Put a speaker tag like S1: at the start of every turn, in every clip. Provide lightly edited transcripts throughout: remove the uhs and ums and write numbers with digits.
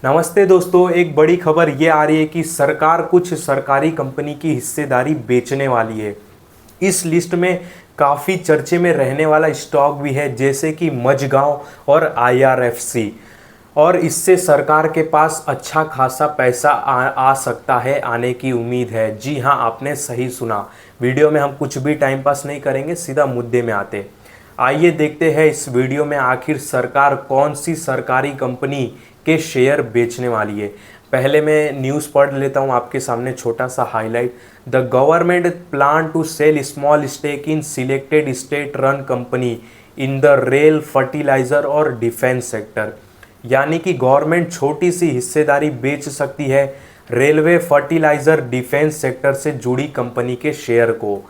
S1: नमस्ते दोस्तों, एक बड़ी खबर ये आ रही है कि सरकार कुछ सरकारी कंपनी की हिस्सेदारी बेचने वाली है। इस लिस्ट में काफ़ी चर्चे में रहने वाला स्टॉक भी है, जैसे कि मझगांव और आईआरएफसी। और इससे सरकार के पास अच्छा खासा पैसा आ सकता है, आने की उम्मीद है। जी हाँ, आपने सही सुना। वीडियो में हम कुछ भी टाइम पास नहीं करेंगे, सीधा मुद्दे में आते। आइए देखते हैं इस वीडियो में आखिर सरकार कौन सी सरकारी कंपनी के शेयर बेचने वाली है। पहले मैं न्यूज़ पढ़ लेता हूँ आपके सामने, छोटा सा highlight. The government plan to sell small stake in selected state run company in the rail, fertiliser और डिफेंस सेक्टर। यानी कि गवर्नमेंट छोटी सी हिस्सेदारी बेच सकती है रेलवे, फर्टिलाइजर, डिफेंस सेक्टर से जुड़ी कंपनी के शेयर को।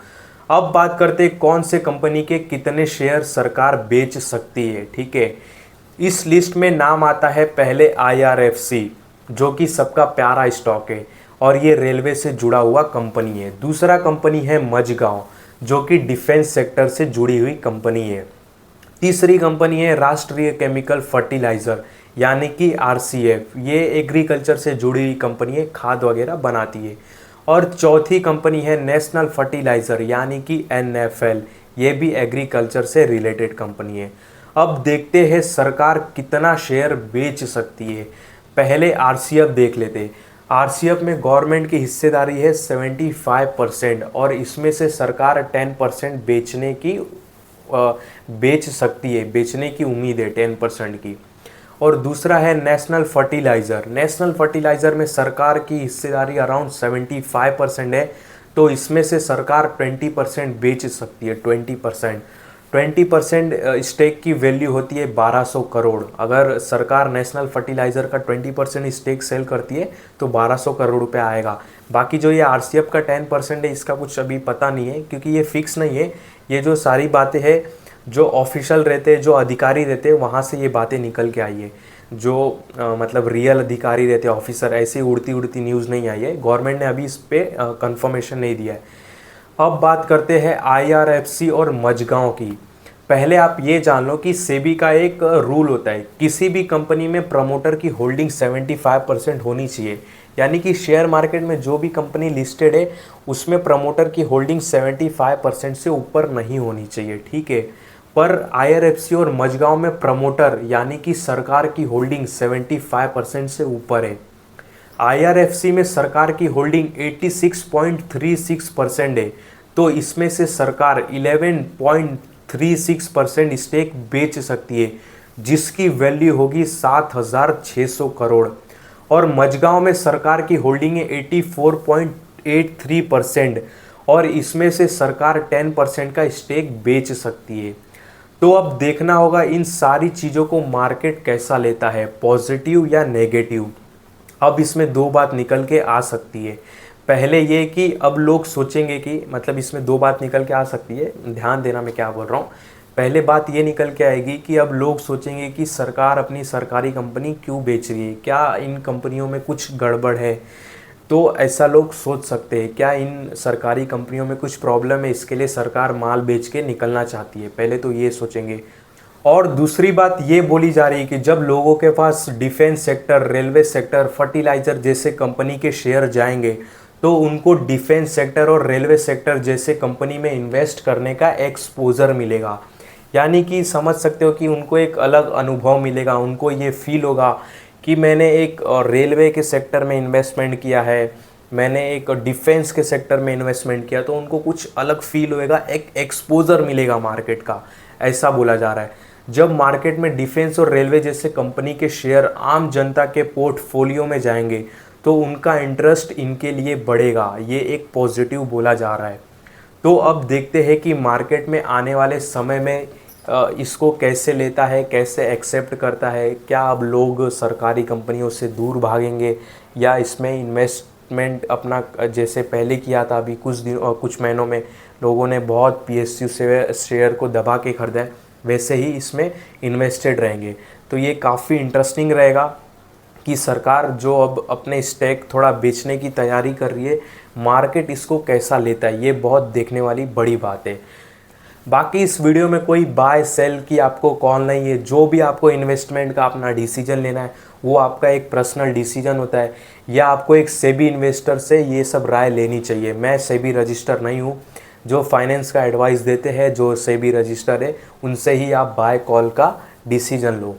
S1: अब बात करते हैं कौन से कंपनी के कितने शेयर सरकार बेच सकती है। ठीक है, इस लिस्ट में नाम आता है पहले आईआरएफसी, जो कि सबका प्यारा स्टॉक है और ये रेलवे से जुड़ा हुआ कंपनी है। दूसरा कंपनी है मझगांव, जो कि डिफेंस सेक्टर से जुड़ी हुई कंपनी है। तीसरी कंपनी है राष्ट्रीय केमिकल फर्टिलाइज़र, यानी कि आरसीएफ। ये एग्रीकल्चर से जुड़ी हुई कंपनी है, खाद वगैरह बनाती है। और चौथी कंपनी है नेशनल फर्टिलाइज़र, यानी कि एनएफएल। ये भी एग्रीकल्चर से रिलेटेड कंपनी है। अब देखते हैं सरकार कितना शेयर बेच सकती है। पहले आरसीएफ देख लेते। आरसीएफ में गवर्नमेंट की हिस्सेदारी है 75% और इसमें से सरकार 10% बेच सकती है, बेचने की उम्मीद है 10% की। और दूसरा है नेशनल फर्टिलाइज़र। नेशनल फर्टिलाइज़र में सरकार की हिस्सेदारी अराउंड 75% है, तो इसमें से सरकार 20% बेच सकती है। 20% स्टेक की वैल्यू होती है 1200 करोड़। अगर सरकार नेशनल फर्टिलाइज़र का 20% स्टेक सेल करती है तो 1200 करोड़ रुपये आएगा। बाकी जो ये आरसीएफ का 10% है, इसका कुछ अभी पता नहीं है, क्योंकि ये फिक्स नहीं है। ये जो सारी बातें हैं, जो ऑफिशियल रहते हैं, जो अधिकारी रहते हैं, वहाँ से ये बातें निकल के आई है। जो मतलब रियल अधिकारी रहते हैं, ऑफिसर, ऐसी उड़ती उड़ती न्यूज़ नहीं आई है। गवर्नमेंट ने अभी इस पर कंफर्मेशन नहीं दिया है। अब बात करते हैं आईआरएफसी और मझगांव की। पहले आप ये जान लो कि सेबी का एक रूल होता है, किसी भी कंपनी में प्रमोटर की होल्डिंग 75% होनी चाहिए। यानी कि शेयर मार्केट में जो भी कंपनी लिस्टेड है, उसमें प्रमोटर की होल्डिंग 75% से ऊपर नहीं होनी चाहिए। ठीक है, पर आईआरएफसी और मझगांव में प्रमोटर यानी कि सरकार की होल्डिंग 75% से ऊपर है। आईआरएफसी में सरकार की होल्डिंग 86.36% है, तो इसमें से सरकार 11.36% स्टेक बेच सकती है, जिसकी वैल्यू होगी 7600 करोड़। और मझगांव में सरकार की होल्डिंग है 84.83% और इसमें से सरकार 10% का स्टेक बेच सकती है। तो अब देखना होगा इन सारी चीज़ों को मार्केट कैसा लेता है, पॉजिटिव या नेगेटिव। अब इसमें दो बात निकल के आ सकती है। पहले ये कि अब लोग सोचेंगे कि मतलब इसमें दो बात निकल के आ सकती है, ध्यान देना मैं क्या बोल रहा हूँ। पहले बात ये निकल के आएगी कि अब लोग सोचेंगे कि सरकार अपनी सरकारी कंपनी क्यों बेच रही है, क्या इन कंपनियों में कुछ गड़बड़ है। तो ऐसा लोग सोच सकते हैं, क्या इन सरकारी कंपनियों में कुछ प्रॉब्लम है, इसके लिए सरकार माल बेच के निकलना चाहती है। पहले तो ये सोचेंगे। और दूसरी बात ये बोली जा रही है कि जब लोगों के पास defence sector, railway sector, fertiliser जैसे कंपनी के शेयर जाएंगे, तो उनको डिफेंस सेक्टर और रेलवे सेक्टर जैसे कंपनी में इन्वेस्ट करने का एक्सपोजर मिलेगा। यानी कि समझ सकते हो कि उनको एक अलग अनुभव मिलेगा। उनको ये फील होगा कि मैंने एक रेलवे के सेक्टर में इन्वेस्टमेंट किया है, मैंने एक डिफेंस के सेक्टर में इन्वेस्टमेंट किया, तो उनको कुछ अलग फील होएगा, एक एक्सपोजर मिलेगा मार्केट का, ऐसा बोला जा रहा है। जब मार्केट में डिफेंस और रेलवे जैसे कंपनी के शेयर आम जनता के पोर्टफोलियो में जाएंगे, तो उनका इंटरेस्ट इनके लिए बढ़ेगा। ये एक पॉजिटिव बोला जा रहा है। तो अब देखते हैं कि मार्केट में आने वाले समय में इसको कैसे लेता है, कैसे एक्सेप्ट करता है। क्या अब लोग सरकारी कंपनियों से दूर भागेंगे या इसमें इन्वेस्टमेंट अपना जैसे पहले किया था, अभी कुछ दिन और कुछ महीनों में लोगों ने बहुत पीएसयू से शेयर को दबा के खरीदा है, वैसे ही इसमें इन्वेस्टेड रहेंगे। तो ये काफ़ी इंटरेस्टिंग रहेगा कि सरकार जो अब अपने स्टेक थोड़ा बेचने की तैयारी कर रही है, मार्केट इसको कैसा लेता है, ये बहुत देखने वाली बड़ी बात है। बाकी इस वीडियो में कोई बाय सेल की आपको कॉल नहीं है। जो भी आपको इन्वेस्टमेंट का अपना डिसीजन लेना है वो आपका एक पर्सनल डिसीजन होता है, या आपको एक सेबी इन्वेस्टर से ये सब राय लेनी चाहिए। मैं सेबी रजिस्टर नहीं हूँ। जो फाइनेंस का एडवाइस देते हैं, जो सेबी रजिस्टर है, उनसे ही आप बाय कॉल का डिसीजन लो।